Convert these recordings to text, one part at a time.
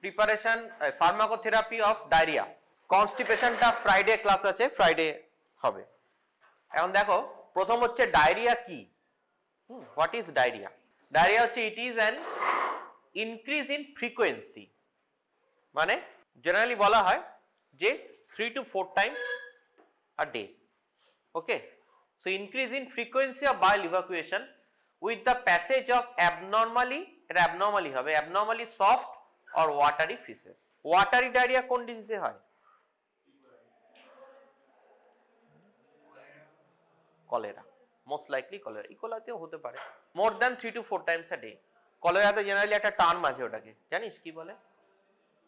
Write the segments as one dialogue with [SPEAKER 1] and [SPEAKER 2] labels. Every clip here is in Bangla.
[SPEAKER 1] Preparation pharmacotherapy of diarrhoea. কনস্টিপেশনটা ফ্রাইডে ক্লাস আছে, ফ্রাইডে হবে। এখন দেখো প্রথম হচ্ছে ডায়রিয়া কি, হোয়াট ইজ ডায়রিয়া? ডায়রিয়া হচ্ছে it is an increase in frequency, মানে জেনারেলি বলা হয় যে 3 to 4 times a day, okay? So increase in frequency of bile evacuation with the passage of abnormally হবে abnormally soft or watery feces. Watery diarrhea কোন ডিজিজে হয়? Cholera, most likely cholera. ইকোলাতেও হতে পারে। More than 3 to 4 times a day। কলেরাতে জেনারেলি একটা টার্ম আছে, ওটাকে জানিস কি বলে?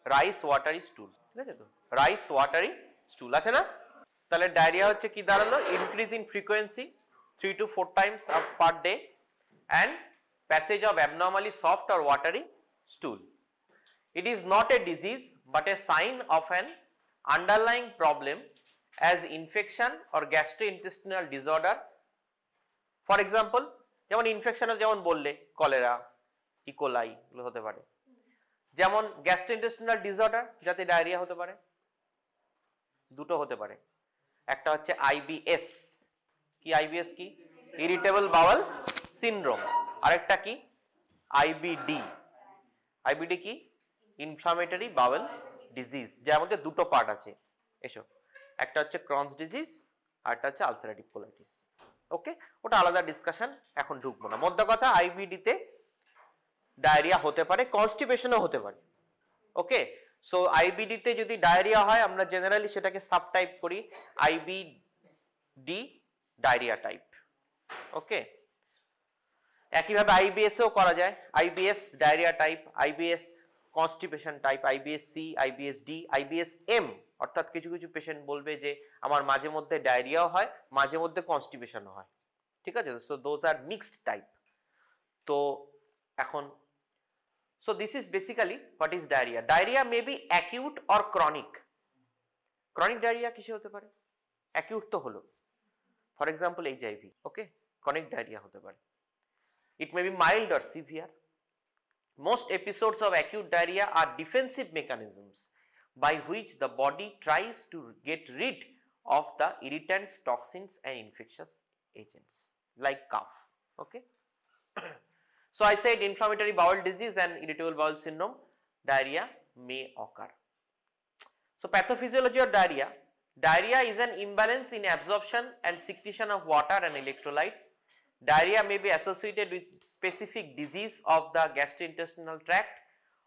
[SPEAKER 1] রাইস ওয়াটারি স্টুল, ঠিক আছে তো? রাইস ওয়াটারি স্টুল আছে না? তাহলে ডায়রিয়া হচ্ছে কি দাঁড়ালো? Increase in frequency 3 to 4 times per day and passage of abnormally soft or watery stool. It is not a disease but a sign of an underlying problem as infection or gastrointestinal disorder. For example, যেমন ইনফেকশনের যেমন বললে কলেরা, ইকোলাই এগুলো হতে পারে, যেমন গ্যাস্ট্রোইন্টেস্টিনাল ডিসঅর্ডার যাতে ডায়রিয়া হতে পারে। দুটো হতে পারে, একটা হচ্ছে আইবিএস। কি আইবিএস? কি ইরিটেবল বাউল সিনড্রোম। আরেকটা কি আইবিডি। আইবিডি কি ইনফ্লামেটরি বাউল ডিজিজ, যার মধ্যে দুটো পার্ট আছে। এসো, একটা হচ্ছে ক্রনস ডিজিজ আর একটা হচ্ছে আলসারেটিভ কোলাইটিস। ওকে, ওটা আলাদা ডিসকাশন, এখন ঢুকবো না। মোদ্দা কথা আইবিডিতে ডায়রিয়া হতে পারে, কনস্টিপেশনও হতে পারে। ওকে, সো আইবিডিতে যদি ডায়রিয়া হয় আমরা জেনারেলি সেটাকে সাবটাইপ করি আইবিডি ডায়রিয়া টাইপ। ওকে, একইভাবে আইবিএসও করা যায়, IBS diarrhoea type, IBS constipation type, IBS C, IBS D, IBS M. অর্থাৎ কিছু কিছু পেশেন্ট বলবে যে আমার মাঝে মধ্যে ডায়রিয়াও হয়, মাঝে মধ্যে কনস্টিপেশনও হয়, ঠিক আছে? So those are mixed type. তো এখন so this is basically what is diarrhea. Diarrhea may be acute or chronic. Chronic diarrhea কিসে হতে পারে? acute তো হলো, for example HIV, okay? Chronic diarrhea হতে পারে। It may be mild or severe. Most episodes of acute diarrhea are defensive mechanisms by which the body tries to get rid of the irritants, toxins and infectious agents like cough, okay? So I said inflammatory bowel disease and irritable bowel syndrome, diarrhea may occur. So pathophysiology of diarrhea. Diarrhea is an imbalance in absorption and secretion of water and electrolytes. Diarrhea may be associated with specific disease of the gastrointestinal tract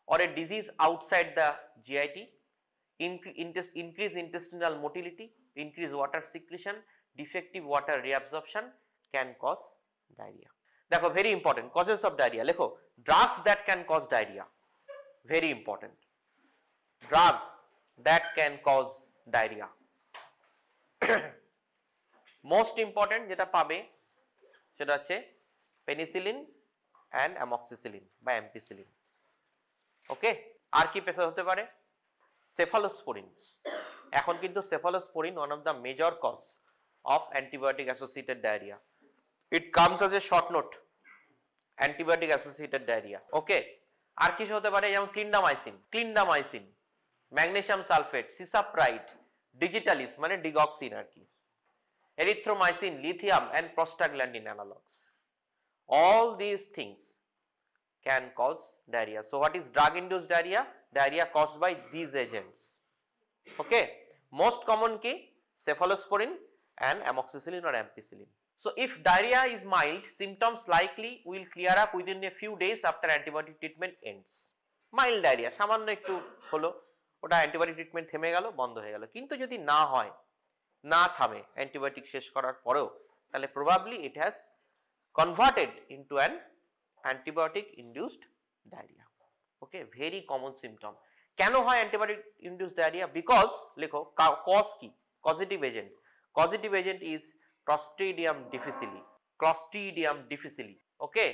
[SPEAKER 1] or a disease outside the GIT. Increased intestinal motility, increased water secretion, defective water reabsorption can cause diarrhea. দেখো very important, causes of diarrhoea লেখো। Drugs that can cause diarrhoea, very important. Drugs that can cause diarrhoea, most important যেটা পাবে সেটা হচ্ছে পেনিসিলিন অ্যান্ড অ্যামক্সিসিলিন বা অ্যাম্পিসিলিন। ওকে, আর কি প্রেফার হতে পারে? সেফালোস্পোরিনস। এখন কিন্তু cephalosporin one of the major cause of antibiotic associated diarrhoea. It comes as a short note, antibiotic associated diarrhea. Okay, আর কিছু হতে পারে যেমন clindamycin, magnesium sulphate, cisapride, digitalis মানে ডিগক্সিন আর কি, erythromycin, lithium and prostaglandin analogs. All these things can cause diarrhea. So what is drug induced diarrhea? Diarrhea caused by these agents. Okay, most common ki cephalosporin and amoxicillin or ampicillin. So if diarrhea is mild, symptoms likely will clear up within a few days after antibiotic treatment ends. Mild diarrhea সামান্য একটু হলো, ওটা অ্যান্টিবায়োটিক ট্রিটমেন্ট থেমে গেল, বন্ধ হয়ে গেল। কিন্তু যদি না হয়, না থামে অ্যান্টিবায়োটিক শেষ করার পরেও, তাহলে probably it has converted into an antibiotic induced diarrhoea. Okay, very common symptom. কেন হয় অ্যান্টিবায়োটিক ইনডিউসড ডায়রিয়া? বিকজ লেখো কজ কি, causative agent. Causative agent is Clostridium difficile. Clostridium difficile. Okay,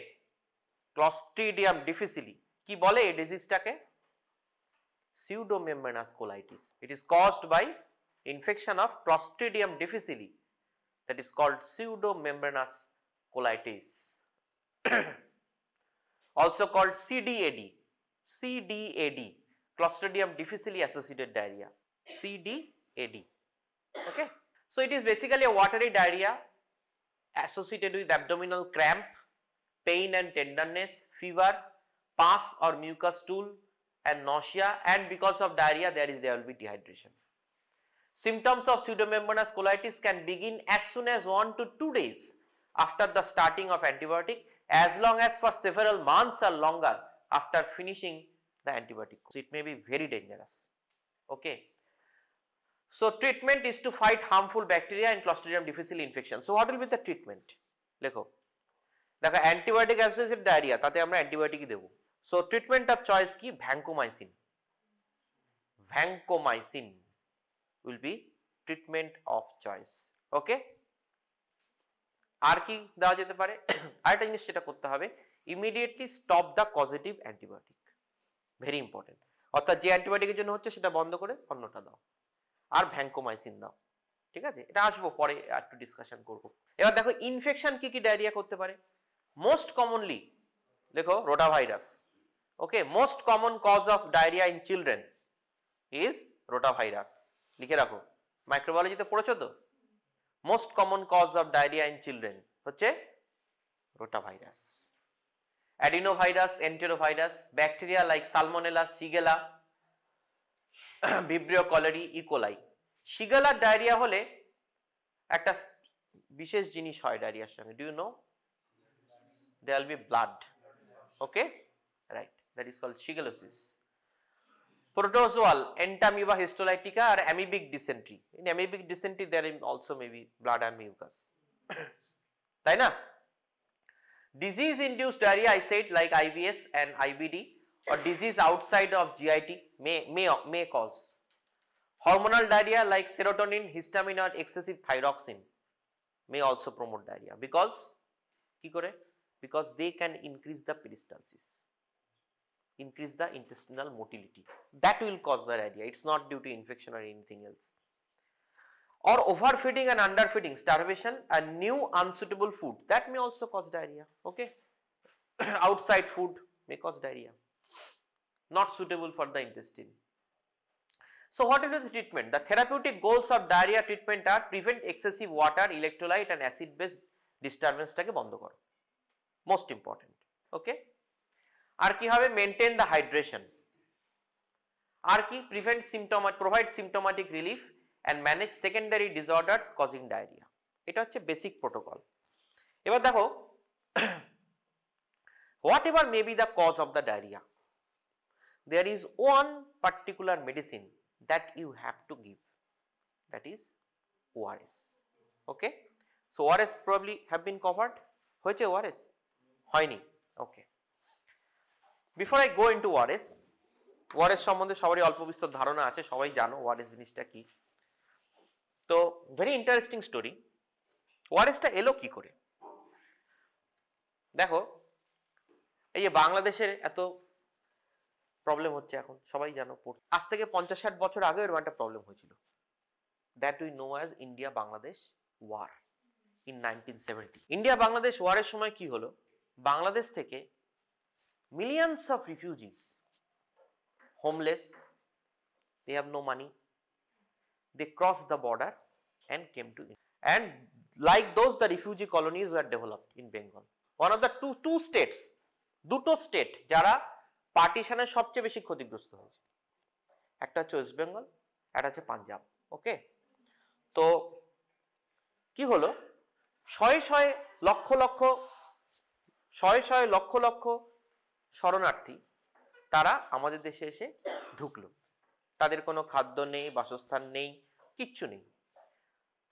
[SPEAKER 1] Clostridium difficile কি বলে এই ডিজিজটাকে? Pseudomembranous colitis. It is caused by infection of Clostridium difficile, that is called pseudomembranous colitis. Also called CDAD. CDAD, Clostridium difficile associated diarrhea, CDAD. Okay, so it is basically a watery diarrhea associated with abdominal cramp, pain and tenderness, fever, pus or mucus stool, and nausea, and because of diarrhea there will be dehydration. Symptoms of pseudomembranous colitis can begin as soon as 1 to 2 days after the starting of antibiotic, as long as for several months or longer after finishing the antibiotic. So it may be very dangerous. Okay. So treatment is to fight harmful bacteria and Clostridium difficile infection. So what will be the treatment? Lekho. দেখো অ্যান্টিবায়োটিক অ্যাসোসিয়েটেড ডায়রিয়া, তাতে আমরা অ্যান্টিবায়োটিকই দেবো। সো ট্রিটমেন্ট অফ চয়েস কি? Vancomycin. Vancomycin will be treatment of choice. Okay, আর কি দেওয়া যেতে পারে? আরেকটা জিনিস যেটা করতে হবে, immediately stop the causative antibiotic, very important. অর্থাৎ যে অ্যান্টিবায়োটিকের জন্য হচ্ছে সেটা বন্ধ করে অন্যটা দাও, আর ভ্যাঙ্কোমাইসিন দাও। ঠিক আছে, এটা আসবো পরে একটু ডিসকাশন করবো। এবার দেখো ইনফেকশন কি কি ডায়রিয়া করতে পারে। মোস্ট কমনলি দেখো rotavirus. Okay, most common cause of diarrhoea in children is rotavirus. লিখে রাখো, মাইক্রোবায়োলজিতে পড়েছো তো। Most common cause of diarrhoea in children হচ্ছে rotavirus. Adenovirus, enterovirus, bacteria like salmonella, shigella, vibrio cholerae, E coli. সিগেলার ডায়রিয়া হলে একটা বিশেষ জিনিস হয় ডায়রিয়ার সঙ্গে, do you know? there will be blood. Okay, right, that is called shigellosis. Protozoal, Entamoeba histolytica or amoebic dysentery. In amoebic dysentery there is also maybe blood and mucus. তাই না? Disease induced diarrhea I said like IBS and IBD or disease outside of GIT may cause. Hormonal diarrhea like serotonin, histamine or excessive thyroxine may also promote diarrhea because কি করে? Because they can increase the peristalsis, increase the intestinal motility. That will cause the diarrhea. It's not due to infection or anything else. Or overfeeding and underfeeding, starvation and new unsuitable food, that may also cause diarrhea. Okay, outside food may cause diarrhea, not suitable for the intestine. So what is the treatment? The therapeutic goals of diarrhea treatment are prevent excessive water, electrolyte and acid based disturbance টাকে বন্ধ করো, most important. Okay, আর কি হবে? maintain the hydration, আর কি? prevent provide symptomatic relief and manage secondary disorders causing diarrhea. এটা হচ্ছে বেসিক প্রোটোকল। এবার দেখো whatever may be the cause of the diarrhea, there is one particular medicine that you have to give, that is ORS. Okay, so ORS probably have been covered. হয়েছে ORS? হয়নি? Okay, before I go into ORS, ORS সম্বন্ধে সবারই অল্প বিস্তর ধারণা আছে, সবাই জানো ORS জিনিসটা কি। তো ভেরি ইন্টারেস্টিং স্টোরি। ORSটা এলো কি করে? দেখো এই যে বাংলাদেশের এত প্রবলেম হচ্ছে এখন, সবাই জানো, আজ থেকে 50-60 বছর আগে এরকম একটা প্রবলেম হয়েছিল, that we know as India Bangladesh war in 1970। India Bangladesh ওয়ারের সময় কি হলো? বাংলাদেশ থেকে millions of refugees, homeless, they have no money, they crossed the border and came to India. And like those, the refugee colonies were developed in Bengal. One of the two states, দুটো স্টেট যারা পার্টিশনের সবচেয়ে বেশি ক্ষতিগ্রস্ত হয়েছে, একটা হচ্ছে ওয়েস্ট বেঙ্গল, একটা হচ্ছে পাঞ্জাব। ওকে, তো কি হলো? শয়ে লক্ষ লক্ষ শরণার্থী তারা আমাদের দেশে এসে ঢুকলো। তাদের কোনো খাদ্য নেই, বাসস্থান নেই, কিচ্ছু নেই।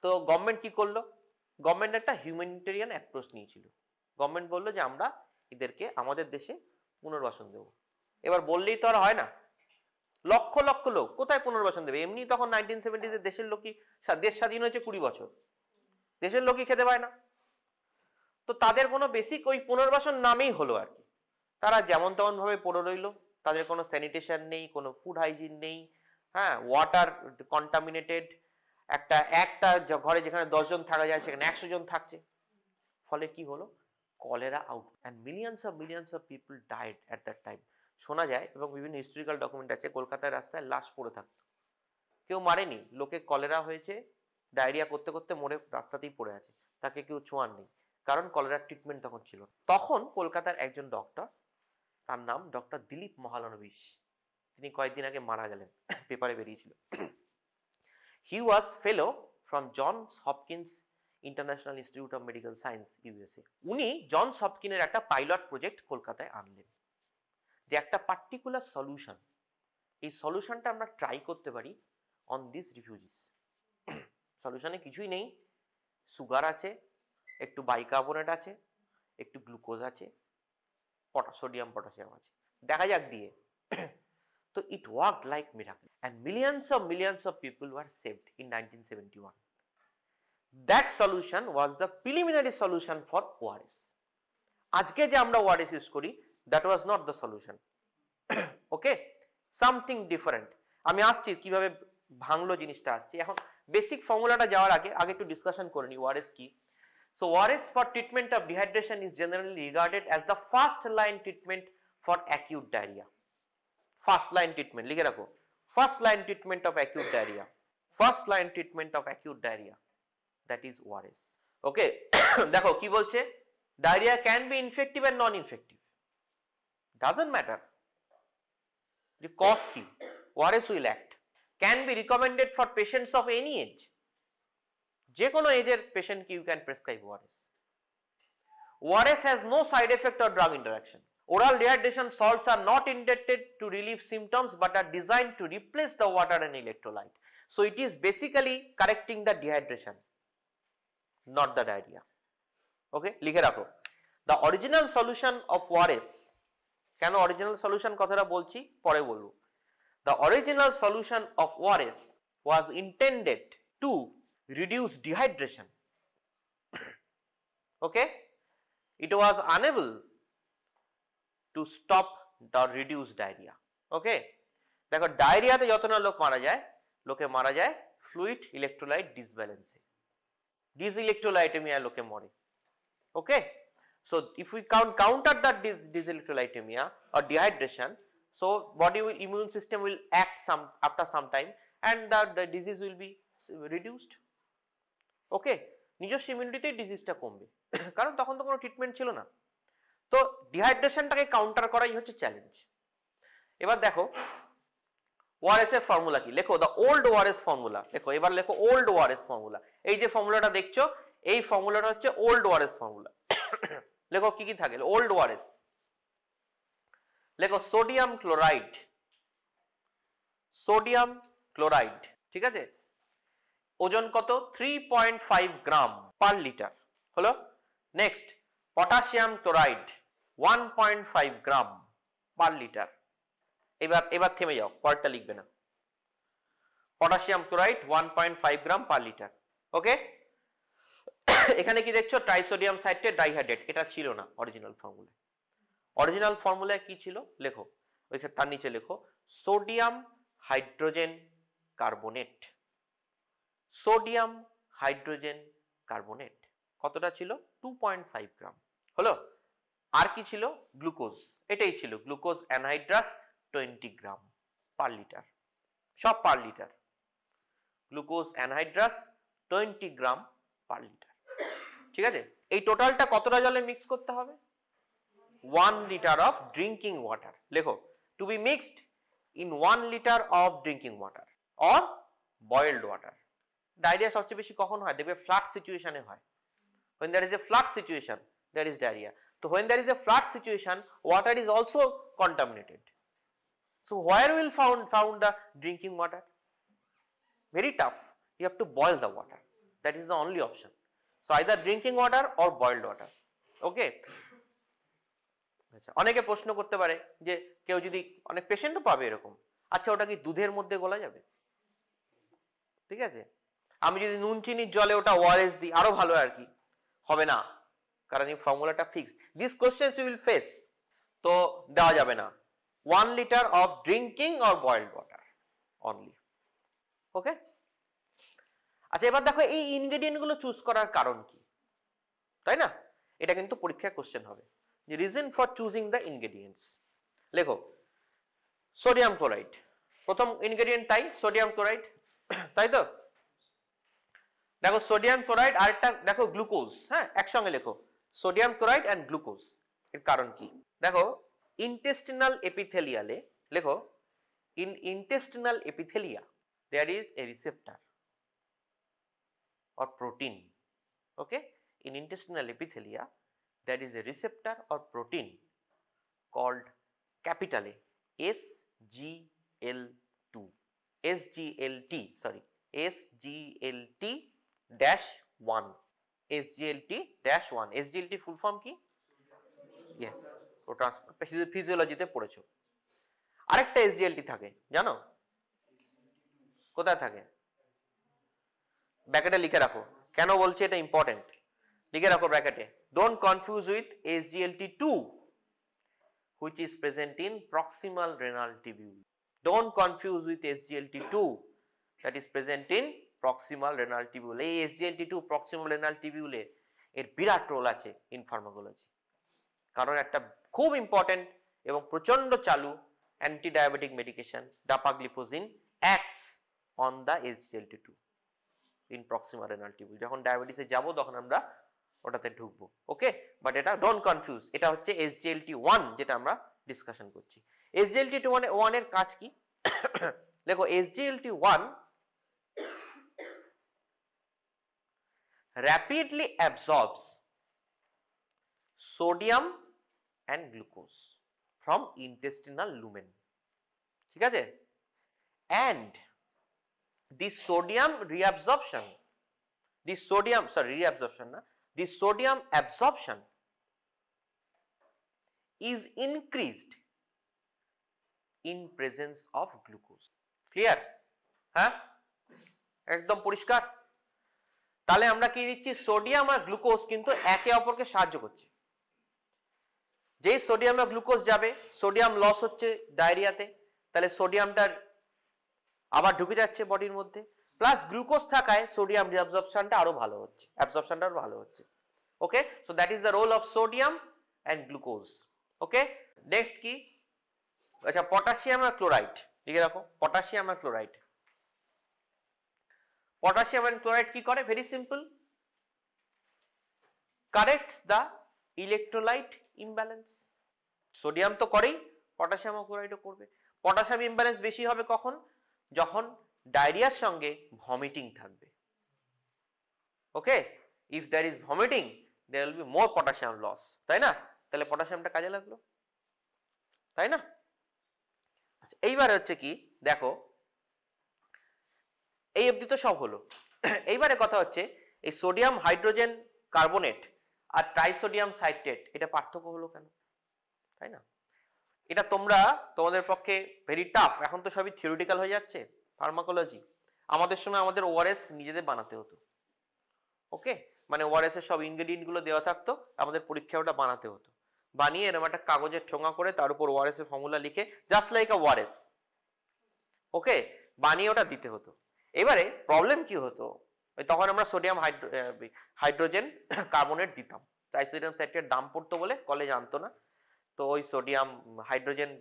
[SPEAKER 1] তো গভর্নমেন্ট কি করলো? গভর্নমেন্ট একটা হিউম্যানিটেরিয়ান অ্যাপ্রোচ নিয়েছিল। গভর্নমেন্ট বললো যে আমরা এদেরকে আমাদের দেশে পুনর্বাসন দেব। এবার বললেই তো আর হয় না, লক্ষ লক্ষ লোক কোথায় পুনর্বাসন দেবে? এমনি তখন 1970s দেশের লোকই, দেশ স্বাধীন হয়েছে 20 বছর, দেশের লোকই খেতে পায় না। তো তাদের কোনো বেসিক ওই পুনর্বাসন নামেই হলো আর কি। তারা যেমন তেমন ভাবে পড়ে রইলো, তাদের কোনো স্যানিটেশন নেই, কোনো ফুড হাইজিন নেই, হ্যাঁ, ওয়াটার কন্টামিনেটেড। একটা ঘরে যেখানে 10 জন থাকা যায় সেখানে 100 জন থাকছে। ফলে কি হলো? Cholera out, and millions of people died at that time. শোনা যায় এবং বিভিন্ন হিস্টোরিক্যাল ডকুমেন্ট আছে, কলকাতার রাস্তায় লাশ পড়ে থাকতো, কেউ মারেনি, লোকে কলেরা হয়েছে, ডায়রিয়া করতে করতে মরে রাস্তাতেই পড়ে আছে, তাকে কেউ ছোঁয়ার নেই, কারণ কলেরার ট্রিটমেন্ট তখন ছিল। তখন কলকাতার একজন ডক্টর, তার নাম ডক্টর দিলীপ মহালানবিশ, তিনি কয়েকদিন আগে মারা গেলেন, পেপারে বেরিয়েছিল। He was fellow from Johns Hopkins international institute of medical science, USA. উনি জনস হপকিনের একটা পাইলট প্রজেক্ট কলকাতায় আনলেন, যে একটা পার্টিকুলার সলিউশন, এই সলিউশনটা আমরা ট্রাই করতে পারি অন দিস রিফিউজিস। সলিউশনে কিছুই নেই, সুগার আছে, একটু বাইকার্বনেট আছে, একটু গ্লুকোজ আছে, সোডিয়াম পটাশিয়াম আছে, দেখা যাক দিয়ে। তো ইট worked like miracle and millions of people were saved in 1971. That solution was the preliminary solution for ORS. আজকে যে আমরা ORS ইউজ করি, that was not the solution. Okay, something different. আমি আসছি কিভাবে ভাঙলো জিনিসটা, আসছি। এখন বেসিক ফর্মুলাটা যাওয়ার আগে একটু ডিসকাশন করে নি ORS কি। So ORS for treatment of dehydration is generally regarded as the first line treatment for acute diarrhea. First line treatment, লিখে রাখো, first line treatment of acute diarrhea, first line treatment of acute diarrhea, that is ORS. ওকে, দেখো কি বলছে, diarrhea can be infective and non-infective, doesn't matter the cause কি, ORS will act, can be recommended for patients of any age, যে কোনো এজের পেশেন্ট কি you can prescribe ORS. ORS has no side effect or drug interaction. Oral dehydration salts are not intended to relieve symptoms but are designed to replace the water and electrolyte. So it is basically correcting the dehydration, not the diarrhea. Okay, লিখে রাখো, the original solution of ORS, কেন original solution কথাটা বলছি পরে বলবো, the original solution of ORS was intended to reduce dehydration. Okay, it was unable to stop the reduced diarrhea. Okay, দেখো ডায়রিয়াতে যত না লোক মারা যায়, লোকে মারা যায় ফ্লুইড ইলেকট্রোলাইট ডিসব্যালেন্সে, ডিসইলেকট্রোলাইটেমিয়া লোকে মরে। ওকে, so if we counter that dyselectrolytemia or dehydration, so body immune system will act after some time and the disease will be reduced. ওকে, নিজস্ব ইমিউনিটিতেই ডিজিজটা কমবে, কারণ তখন তো কোনো ট্রিটমেন্ট ছিল না। তো ডিহাইড্রেশনটাকে কাউন্টার করাই হচ্ছে চ্যালেঞ্জ। এবার দেখো ওআরএস এর ফর্মুলা কি, লেখো দ্য ওল্ড ওআরএস ফর্মুলা, লেখো এবার লেখো ওল্ড ওআরএস ফর্মুলা। এই যে ফর্মুলাটা দেখছো, এই ফর্মুলাটা হচ্ছে ওল্ড ওআরএস ফর্মুলা। লেখো কি কি থাকে ওল্ড ওআরএস, লেখো সোডিয়াম ক্লোরাইড, সোডিয়াম ক্লোরাইড, ঠিক আছে, ওজন কত 3.5 গ্রাম পার লিটার হলো। নেক্সট পটাশিয়াম ক্লোরাইড 1.5 গ্রাম পার লিটার। এবার থেমে যাও, পরেরটা লিখবে না। পটাশিয়াম ক্লোরাইড 1.5 গ্রাম পার লিটার। ওকে, এখানে কি দেখছো ট্রাইসোডিয়াম সাইট্রেট ডাইহাইড্রেট, এটা ছিল না অরিজিনাল ফর্মুলায়। অরিজিনাল ফর্মুলায় কি ছিল লেখো, ওইখানে তার নিচে লেখো sodium hydrogen carbonate, sodium hydrogen carbonate কতটা ছিল 2.5 গ্রাম হলো। আর কি ছিল গ্লুকোজ, এটাই ছিল গ্লুকোজ অ্যানহাইড্রাস 20 গ্রাম পার লিটার, সব পার লিটার, গ্লুকোজ অ্যানহাইড্রাস 20 গ্রাম পার লিটার। ঠিক আছে, এই টোটালটা কতটা জলে মিক্স করতে হবে 1 লিটার অফ ড্রিঙ্কিং ওয়াটার। লেখো to be mixed in 1 litre of drinking water or boiled water. Diarrhoea সবচেয়ে বেশি কখন হয় দেখবে ফ্লাড সিচুয়েশনে হয়। when there is a flood situation there is diarrhea. So when there is a flood situation water is also contaminated. So where will found the drinking water? Very tough, you have to boil the water, that is the only option. So either drinking water or boiled water. Okay, আচ্ছা অনেকে প্রশ্ন করতে পারে যে কেউ যদি, অনেক পেশেন্টও পাবে এরকম, আচ্ছা ওটা কি দুধের মধ্যে গলা যাবে? ঠিক আছে, আমি যদি নুন চিনির জলে ওটা ওআরএস দিই আরো ভালো, আর কি হবে না, কারণ এই ফর্মুলাটা fixed. This questions you will face, তো দেওয়া যাবে না। 1 litre of drinking or boiled water only. Okay, আচ্ছা এবার দেখো এই ইনগ্রেডিয়েন্ট গুলো চুজ করার কারণ কি, তাই না? এটা কিন্তু পরীক্ষায় কোশ্চেন হবে, যে reason for choosing the ingredients. লেখো সোডিয়াম ক্লোরাইড প্রথম ইনগ্রেডিয়েন্ট, তাই সোডিয়াম ক্লোরাইড, তাই তো? দেখো সোডিয়াম ক্লোরাইড, আরেকটা দেখো গ্লুকোজ, হ্যাঁ একসঙ্গে লেখো সোডিয়াম ক্লোরাইড এন্ড গ্লুকোজ। এর কারণ কি দেখো, ইন্টেস্টিনাল এপিথেলিয়ালে লেখো, in intestinal epithelia there is a receptor or protein, okay, in intestinal epithelia there is a receptor or protein called capital A, SGL2, SGLT, sorry, SGLT-1, SGLT-1, SGLT full form কি? yes, ফিজিওলজিতে পড়েছো। আরেকটা SGLT থাকে জানো, কোথায় থাকে? ব্র্যাকেটে লিখে রাখো, কেন বলছি এটা ইম্পর্টেন্ট, লিখে রাখো ব্র্যাকেটে, don't confuse with SGLT2 which is present in proximal renal tubule, don't confuse with SGLT2 that is present in proximal renal tubule। এই SGLT2 proximal renal tubule এর বিরাট রোল আছে ইন ফার্মাকোলজি, কারণ একটা খুব ইম্পর্টেন্ট এবং প্রচন্ড চালু anti-diabetic medication dapagliflozin acts on the SGLT2 in proximal renal tubule। যখন ডায়াবেটিসে যাব তখন আমরা ওটাতে ঢুকবো, ওকে, বাট এটা ডোন্ট কনফিউজ, এটা হচ্ছে SGLT1 যেটা আমরা ডিসকাশন করছি। SGLT1 এর কাজ কি দেখো, SGLT1 rapidly absorbs sodium and glucose from intestinal lumen, ঠিক আছে, and this sodium reabsorption, this sodium, sorry, reabsorption না, this sodium absorption is increased in presence of glucose, clear? হ্যাঁ একদম পরিষ্কার। তাহলে আমরা কি দিচ্ছি, সোডিয়াম আর গ্লুকোজ কিন্তু একে অপরকে সাহায্য করছে। যেই সোডিয়াম আর গ্লুকোজ যাবে, সোডিয়াম লস হচ্ছে ডায়রিয়াতে, তাহলে সোডিয়ামটা আবার ঢুকে যাচ্ছে বডির মধ্যে, প্লাস গ্লুকোজ থাকায় সোডিয়াম রিঅ্যাবজর্পশনটা আরো ভালো হচ্ছে, অ্যাবজর্পশনটা আরো ভালো হচ্ছে, okay. So that is the role of sodium and glucose, okay. Next কি, আচ্ছা পটাশিয়াম আর ক্লোরাইড লিখে রাখো, পটাশিয়াম আর ক্লোরাইড। পটাশিয়াম এন্ড ক্লোরাইড কি করে, very simple, corrects the electrolyte imbalance. Sodium তো করেই, পটাশিয়াম ও ক্লোরাইডও করবে। পটাশিয়াম ইমব্যালেন্স বেশি হবে কখন, যখন ডায়রিয়ার সঙ্গে ভমিটিং থাকবে, okay, if there is vomiting there will be more potassium loss, তাই না? তাহলে পটাশিয়ামটা কাজে লাগলো, তাই না? আচ্ছা এইবার হচ্ছে কি দেখো, এই অবধি তো সব হলো। এইবারে কথা হচ্ছে এই সোডিয়াম হাইড্রোজেন কার্বনেট আর ট্রাইসোডিয়াম সাইট্রেট, এটা পার্থক্য হলো কেন, তাই না? এটা তোমরা তোমাদের পক্ষে ভেরি টাফ, এখন তো সবই থিওরিটিক্যাল হয়ে যাচ্ছে ফার্মাকোলজি। আমাদের সময় আমাদের ওআরএস নিজেদের বানাতে হতো, ওকে, মানে ওআরএস এর সব ইনগ্রেডিয়েন্ট গুলো দেওয়া থাকতো, আমাদের পরীক্ষা ওটা বানাতে হতো, বানিয়ে এরকম একটা কাগজের ঠোঙা করে তার উপর ওআরএস এর ফর্মুলা লিখে জাস্ট লাইক আ ওআরএস, ওকে, বানিয়ে ওটা দিতে হতো। এবারে প্রবলেম কি হতো, তখন আমরা সোডিয়াম হাইড্রোজেন কার্বনেট দিতাম, ট্রাইসোডিয়াম সাইট্রেট দাম পড়তো বলে কলেজ আনতো না, তো ওই সোডিয়াম হাইড্রোজেন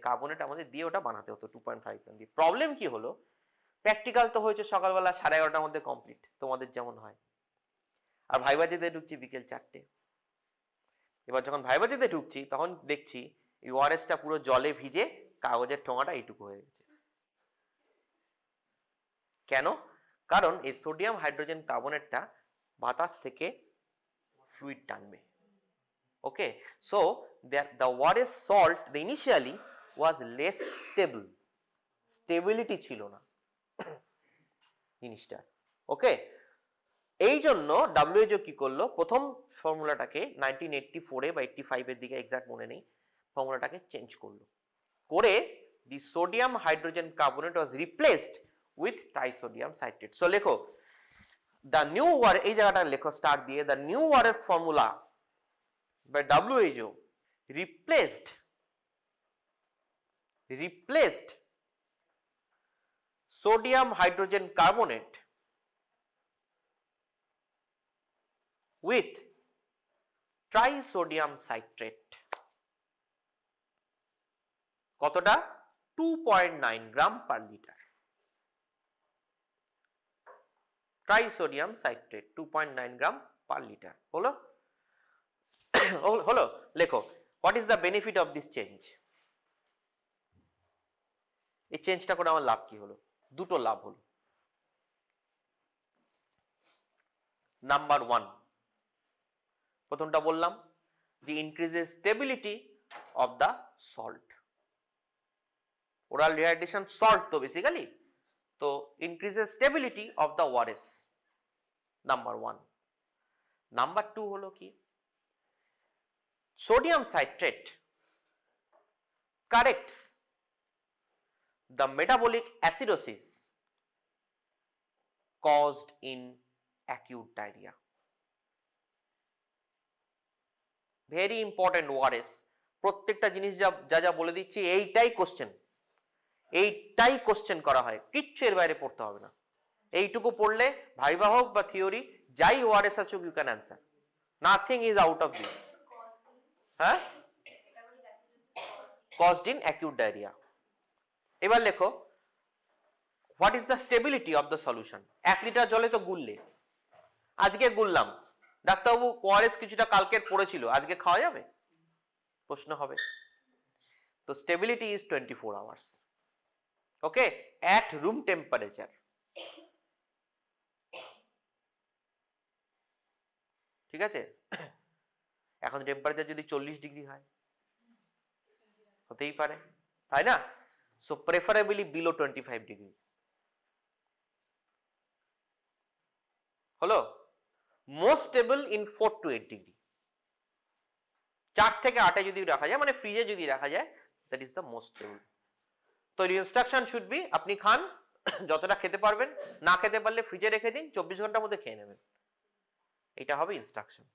[SPEAKER 1] কার্বনেট আমাদের দিয়ে ওটা বানাতে হতো 2.5 দিয়ে। প্রবলেম কি হলো, প্র্যাকটিক্যাল তো হয়েছে সকালবেলা 11:30টার মধ্যে কমপ্লিট, তোমাদের যেমন হয়, আর ভাইবা দিতে ঢুকছি বিকেল 4টে। এবার যখন ভাইবা দিতে ঢুকছি তখন দেখছি ওআরএসটা পুরো জলে ভিজে কাগজের ঠোঙাটা এইটুকু হয়ে গেছে। কেন? কারণ এই সোডিয়াম হাইড্রোজেন কার্বনেটটা বাতাস থেকে ফ্লুইড টানবে, okay, so the ORS salt the initially was less stable, stability ছিল না জিনিসটা, ওকে। এই জন্য WHO কি করলো, প্রথম ফর্মুলাটাকে 1984 বা 85 এর দিকে এক্সাক্ট মনে নেই, ফর্মুলাটাকে চেঞ্জ করলো, করে the sodium hydrogen carbonate was replaced with trisodium citrate। so লেখো the new এই জায়গাটা লেখো স্টার দিয়ে, the new ORS formula by WHO replaced sodium hydrogen carbonate with trisodium citrate। কতটা? 2.9 গ্রাম পার লিটার। ট্রাইসোডিয়াম সাইট্রেট 2.9 গ্রাম পার লিটার। হলো হলো লেখো what is the benefit of this change. এই চেঞ্জটা করে আমার লাভ কি হলো? দুটো লাভ হলো। নাম্বার 1, প্রথমটা বললাম যে increases stability of the salt. Oral rehydration salt তো বেসিক্যালি, তো increases stability of the ORS, number 1। Number 2 হলো কি, sodium citrate corrects the metabolic acidosis caused in acute diarrhea. Very important ORS. প্রত্যেকটা জিনিস যা যা বলে দিচ্ছি এইটাই কোশ্চেন করা হয়, কিচ্ছু এর বাইরে পড়তে হবে না। এইটুকু পড়লে ভাইবা হোক বা থিওরি যাই ওআরএস আছে you can answer, nothing is out of this. হ্যাঁ, caused in acute diarrhea। এবার লেখো what is the stability of the solution. 1 litre জলে তো গুললে, আজকে গুললাম, ডাক্তারবাবু ওআরএস কিছুটা কালকের পড়েছিল, আজকে খাওয়া যাবে? প্রশ্ন হবে। তো stability is 24 hours, okay, at room temperature. ঠিক আছে, এখন টেম্পারেচার যদি 40 ডিগ্রি হয়, হতেই পারে, তাই না? So preferably below 25 degree. হলো most stable in 4 to 8 degree. 4 থেকে 8 যদি রাখা যায়, মানে ফ্রিজে যদি রাখা যায়, that is the most stable. তো ইনস্ট্রাকশন শুড বি, আপনি খান যতটা খেতে পারবেন, না খেতে পারলে ফ্রিজে রেখে দিন, 24 ঘন্টার মধ্যে খেয়ে নেবেন। এটা হবে ইনস্ট্রাকশন।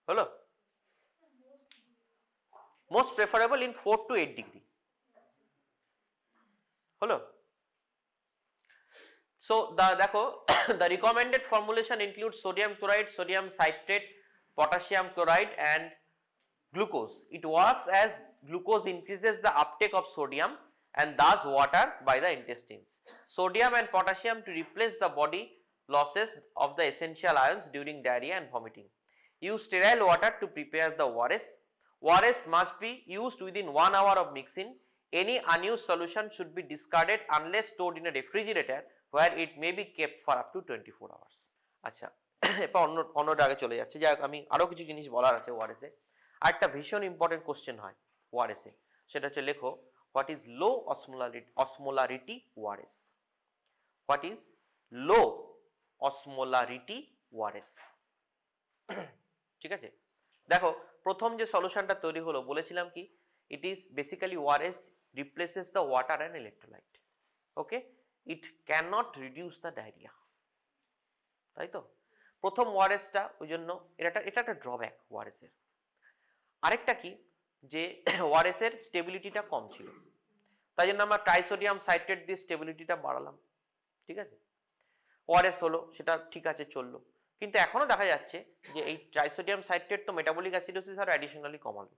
[SPEAKER 1] হলো most preferable in 4 to 8 degree. হলো, so দেখো the recommended formulation includes sodium chloride, sodium citrate, potassium chloride and glucose. It works as glucose increases the uptake of sodium and thus water by the intestines. Sodium and potassium to replace the body losses of the essential ions during diarrhea and vomiting. Use sterile water to prepare the ORS. ORS must be used within 1 hour of mixing. Any unused solution should be discarded unless stored in a refrigerator where it may be kept for up to 24 hours. আচ্ছা, এবার অন্যটা আগে চলে যাচ্ছে, যাই হোক আমি আরো কিছু জিনিস বলার আছে ওআরএস এ। আরেকটা ভীষণ ইম্পর্টেন্ট কোশ্চেন হয় ওআরএস এ, সেটা হচ্ছে লেখো what is low osmolarity ORS. What is low osmolarity ORS. ঠিক আছে, দেখো প্রথম যে সলিউশনটা তৈরি হলো বলেছিলাম কি, it is basically ORS replaces the water and electrolyte, okay, it cannot reduce the diarrhea, তাই তো প্রথম ORS টা, ওই জন্য এটা একটা ড্রব্যাক ORS এর। আরেকটা কি, যে ORS এর স্টেবিলিটিটা কম ছিল, তাই জন্য আমরা ট্রাইসোডিয়াম সাইট্রেট দিয়ে স্টেবিলিটিটা বাড়ালাম। ঠিক আছে, ORS হলো, সেটা ঠিক আছে চললো, কিন্তু এখনো দেখা যাচ্ছে যে এই ট্রাইসোডিয়াম সাইট্রেট তো মেটাবলিক অ্যাসিডোসিস আর অ্যাডিশনালি কমালো,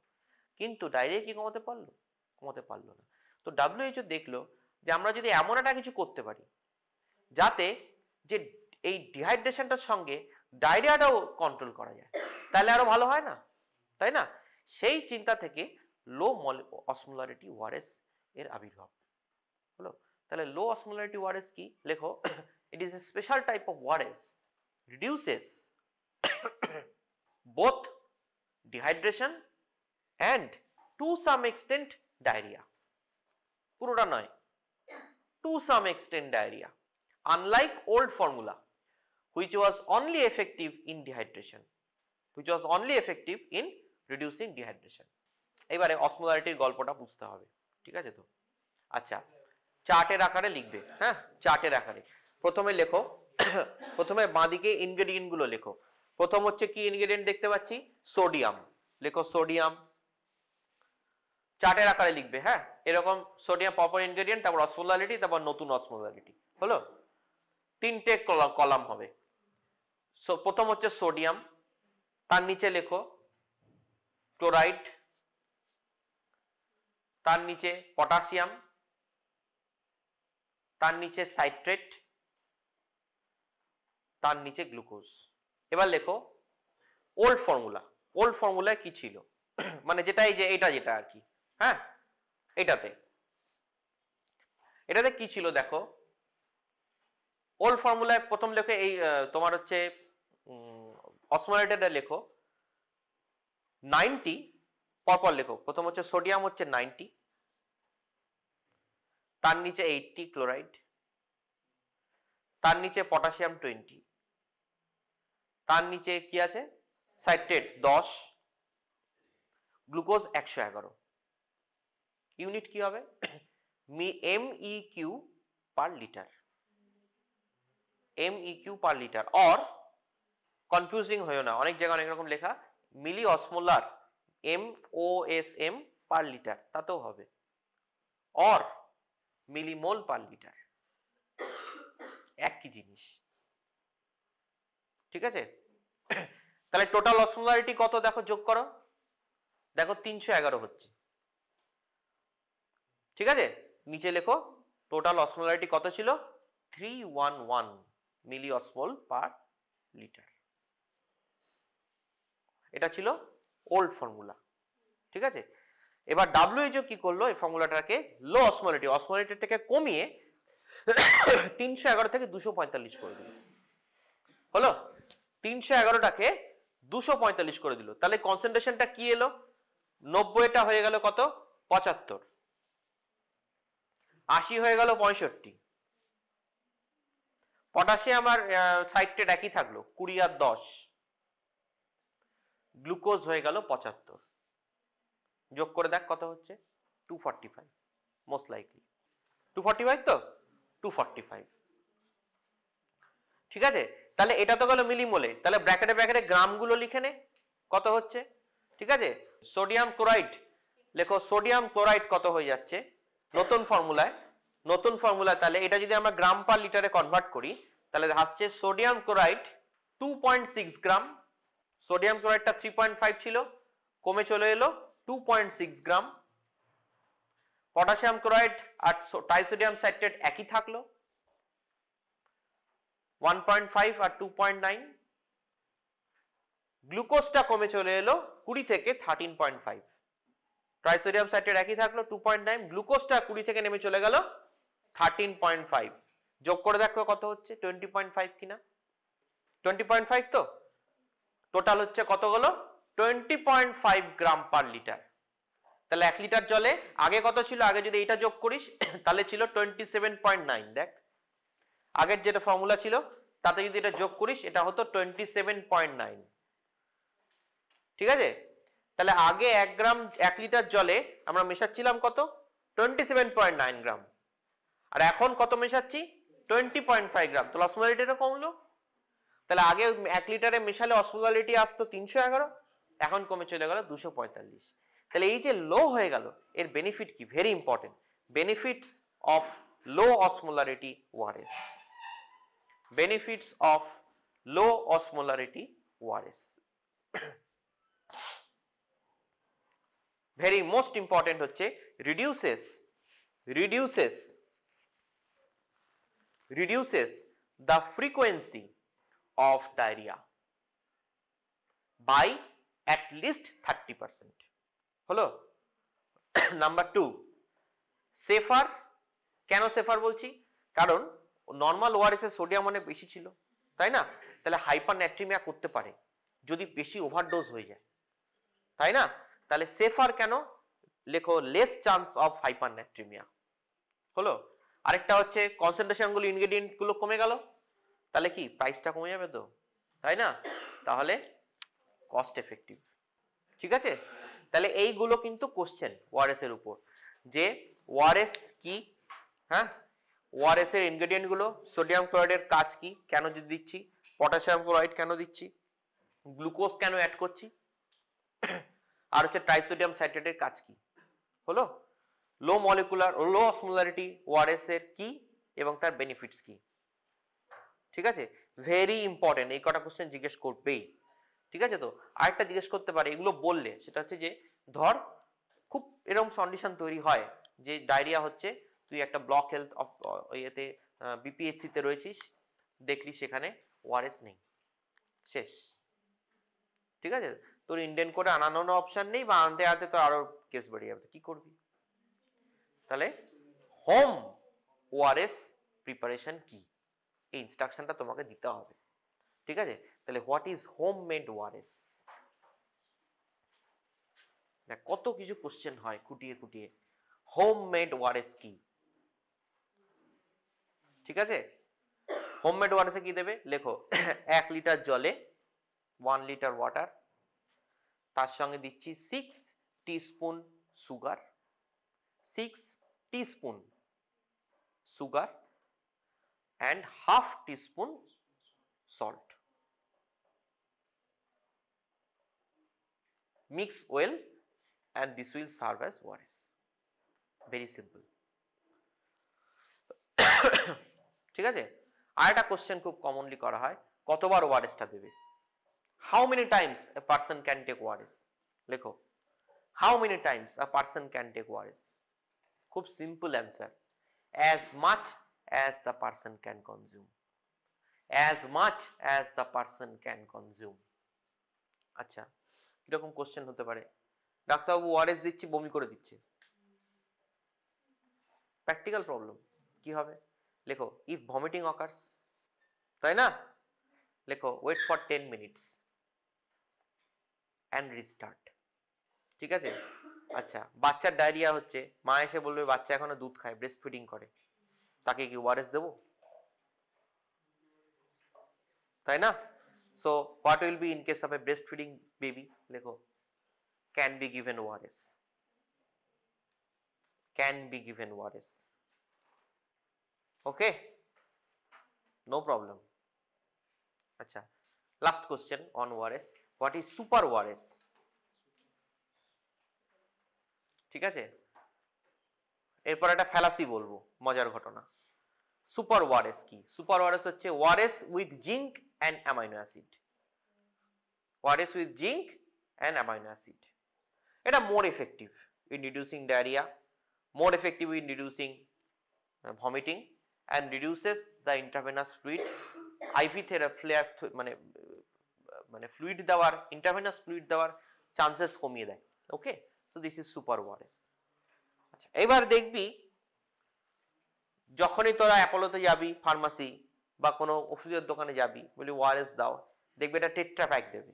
[SPEAKER 1] কিন্তু ডায়রিয়া কি কমাতে পারলো? কমাতে পারলো না। তো WHO দেখলো যে আমরা যদি এমন একটা কিছু করতে পারি যাতে যে এই ডিহাইড্রেশনটার সঙ্গে ডায়রিয়াটাও কন্ট্রোল করা যায়, তাহলে আরো ভালো হয় না, তাই না? সেই চিন্তা থেকে লো অসমোলারিটি ওআরএস এর আবির্ভাব হলো। তাহলে লো অসমোলারিটি ওআরএস কি, লেখো it is a special type of ORS, reduces both dehydration and to some extent diarrhea. পুরোটা নয়, to some extent diarrhea, unlike old formula which was only effective in dehydration, which was only effective in reducing dehydration. এবারে অসমোলারিটির গল্পটা বুঝতে হবে, ঠিক আছে তো? আচ্ছা, চার্টের আকারে লিখবে, হ্যাঁ চার্টের আকারে। প্রথমে লেখো, প্রথমে বাঁদিকে ইনগ্রেডিয়েন্ট গুলো লেখো। প্রথম হচ্ছে কি ইনগ্রেডিয়েন্ট দেখতে পাচ্ছি, সোডিয়াম, লেখো সোডিয়াম, চার্টের আকারে লিখবে, হ্যাঁ এরকম সোডিয়াম প্রপার ইনগ্রেডিয়েন্ট, তারপর অসমোলারিটি, তারপর নতুন অসমোলারিটি, হলো 3টে কলাম হবে। প্রথম হচ্ছে সোডিয়াম, তার নিচে লেখো ক্লোরাইড, তার নিচে পটাশিয়াম, তার নিচে সাইট্রেট, তার নিচে গ্লুকোজ। এবার লেখো ওল্ড ফর্মুলা। ওল্ড ফর্মুলায় কি ছিল, মানে যেটা এই যে এটা যেটা আর কি, হ্যাঁ এটাতে কি ছিল দেখো। ওল্ড ফর্মুলায় প্রথম লেখো এই তোমার হচ্ছে অসমোলেটেডটা লেখো 90, পরপর লেখো। প্রথম হচ্ছে সোডিয়াম হচ্ছে 90, তার নিচে 80 ক্লোরাইড, তার নিচে পটাশিয়াম 20, তার নিচে কি আছে সাইট্রেট 10, গ্লুকোজ 111। ইউনিট কি হবে MEQ per litre, MEQ per litre. Or confusing হয়েও না, অনেক জায়গায় অনেক রকম লেখা, মিলি অসমোলার MOSM পার লিটার, তাতেও হবে। অর মিলিমোল পার লিটার, একই জিনিস, ঠিক আছে। তাহলে টোটাল অসমোলারিটি কত দেখো, যোগ করো, দেখো 311 হচ্ছে, ঠিক আছে। নিচে লেখো টোটাল অসমোলারিটি কত ছিল, 311 মিলি অসমোল পার লিটার। এটা ছিল ওল্ড ফর্মুলা, ঠিক আছে। এবার WHO কি করলো, এই ফর্মুলাটাকে লো অসমোলারিটি, অসমোলারিটিটাকে কমিয়ে 311 থেকে 245 করে দিল। হলো 311টাকে 245 করে দিল। তাহলে কনসেন্ট্রেশনটা কি এলো, 90টা হয়ে গেল কত 75, 80 হয়ে গেল 65, পটাশিয়াম আর সাইট্রেট একই থাকলো 20 আর 10, গ্লুকোজ হয়ে গেল 75। যোগ করে দেখ কত হচ্ছে 245, মোস্ট লাইকলি 245, তো 245, ঠিক আছে। তাহলে এটা তো গেল মিলিমোলে, তাহলে ব্র্যাকেটে ব্র্যাকেটে গ্রামগুলো লিখে নে কত হচ্ছে, ঠিক আছে। সোডিয়াম ক্লোরাইড লেখো, সোডিয়াম ক্লোরাইড কত হয়ে যাচ্ছে নতুন ফর্মুলায়, তাহলে এটা যদি আমরা গ্রাম পার লিটারে কনভার্ট করি তাহলে আসছে সোডিয়াম ক্লোরাইড 2.6 গ্রাম। সোডিয়াম ক্লোরাইডটা 3.5 ছিল, কমে চলে এলো 2.6 গ্রাম। পটাশিয়াম ক্লোরাইড আর ট্রাইসোডিয়াম সাইট্রেট একই থাকলো 1.5 আর 2.9। গ্লুকোজটা কমে চলে এলো 20 থেকে 13.5, ট্রাইসোডিয়াম সাইট্রেট একই থাকলো 2.9, গ্লুকোজটা 20 থেকে নেমে চলে গেল 13.5। যোগ করে দেখো কত হচ্ছে 20.5 কিনা, 20.5, তো টোটাল হচ্ছে কত হলো 20.5 গ্রাম পার লিটার। তাহলে 1 লিটার জলে আগে কত ছিল, আগে যদি এটা যোগ করিস তাহলে ছিল 27.9। দেখ আগের যেটা ফর্মুলা ছিল তাতে যদি এটা যোগ করিস এটা হতো 27.9, ঠিক আছে। তাহলে আগে 1 লিটার জলে আমরা মেশাচ্ছিলাম কত 27.9 গ্রাম, আর এখন কত মেশাচ্ছি 20.5 গ্রাম, তো অসমোলারিটিটা কমলো। তাহলে আগে 1 লিটারে মেশালে অসমোলারিটি আসতো 311, এখন কমে চলে গেল 245। তাহলে এই যে লো হয়ে গেল এর বেনিফিট কি, very important, benefits of low osmolarity ORS, benefits of low osmolarity ORS. Very most important হচ্ছে reduces the frequency of diarrhea by at least 30%. হলো নাম্বার 2 সেফার। কেন সেফার বলছি, কারণ নর্মাল ওআরএস এর সোডিয়াম অনেক বেশি ছিল, তাই না। তাহলে হাইপারন্যাট্রিমিয়া করতে পারে যদি বেশি ওভারডোজ হয়ে যায়, তাই না। তাহলে সেফার কেন, লেখো লেস চান্স অফ হাইপারন্যাট্রিমিয়া। হলো আরেকটা হচ্ছে কনসেন্ট্রেশন গুলো, ইনগ্রেডিয়েন্ট গুলো কমে গেল, তাহলে কি প্রাইসটা কমে যাবে, তো তাই না, তাহলে কস্ট এফেক্টিভ, ঠিক আছে। তাহলে এইগুলো কিন্তু কোশ্চেন ওআরএস এর উপর, যে ওআরএস কি, হ্যাঁ ওআরএস এর ইনগ্রেডিয়েন্ট গুলো, সোডিয়াম ক্লোরাইডের কাজ কি, কেন দিচ্ছি, পটাশিয়াম ক্লোরাইড কেন দিচ্ছি, গ্লুকোজ কেন অ্যাড করছি, আর হচ্ছে ট্রাইসোডিয়াম সাইট্রেটের কাজ কি। হলো লো মলিকুলার ও লো অসমোলারিটি ওআরএস এর কি এবং তার বেনিফিটস কি, ঠিক আছে। ভেরি ইম্পর্টেন্ট, এই কটা কোশ্চেন জিজ্ঞেস করবেই, ঠিক আছে। তো আরেকটা জিজ্ঞেস করতে পারে এগুলো বললে, সেটা হচ্ছে যে ধর খুব এরকম কন্ডিশন তৈরি হয় যে ডায়রিয়া হচ্ছে, তুই একটা ব্লক হেলথ ইয়েতে বিপিএইচসি তে রয়েছিস, দেখলি সেখানে ওআরএস নেই, শেষ। ঠিক আছে, তোর ইন্ডিয়ান কোডে আনানোর অপশন নেই, বা আনতে আনতে তোর আরো কেস বেরিয়ে যাবে, কি করবি? তাহলে হোম ওআরএস প্রিপারেশন কি, এই ইনস্ট্রাকশনটা তোমাকে দিতে হবে। ঠিক আছে, তাহলে what is home made ORS? কত কিছু কোশ্চেন হয় খুঁটিয়ে খুঁটিয়ে। হোম মেড ওআরএস কি? ঠিক আছে, হোম মেড ওআরএস কি দেবে, লেখো 1 লিটার জলে 1 লিটার ওয়াটার, তার সঙ্গে দিচ্ছি 6 teaspoon sugar, 6 teaspoon sugar and half teaspoon salt. Mix well and this will serve as ORS. Very simple. ঠিক আছে, আর একটা কোশ্চেন খুব কমনলি করা হয়, কতবার ওআরএসটা দেবে? How many times a person can take ORS? লেখো, how many times a person can take ORS? খুব simple answer, as much as the person can consume. As much as the person can consume. আচ্ছা, কিরকম কোশ্চেন হতে পারে, ডাক্তারবাবু ওআরএস দিচ্ছি, বমি করে দিচ্ছে, প্র্যাকটিক্যাল প্রবলেম, কি হবে? লেখো, ইফ ভমিটিং অকার্স, তাই না? লেখো, wait for 10 minutes and restart. ঠিক আছে, আচ্ছা, বাচ্চার ডায়রিয়া হচ্ছে, মা এসে বলবে বাচ্চা এখনো দুধ খায়, ব্রেস্ট ফিডিং করে, তাকে কি ওআরএস দেবো? তাই না? So what will be in case of a breast feeding baby? লেখো, can be given ORS, can be given ORS. Okay, no problem. আচ্ছা, last question on ORS, what is super ORS? ঠিক আছে, এরপর একটা ফ্যালাসি বলবো, মজার ঘটনা। সুপার ওআরএস কি? সুপার ওআরএস হচ্ছে ORS with zinc and amino acid. ORS with zinc and amino acid, এটা more effective in reducing diarrhoea, more effective in reducing vomiting, and reduces the intravenous fluid. IV therapy মানে ফ্লুইড দেওয়ার, ইন্টারভেনাস ফ্লুইড দেওয়ার চান্সেস কমিয়ে দেয়। Okay, so this is super ORS. আচ্ছা, এবার দেখবি যখনই তোরা অ্যাপোলোতে যাবি, ফার্মাসি বা কোনো ওষুধের দোকানে যাবি, বলি ওআরএস দাও, দেখবে এটা টেট্রা প্যাক দেবে,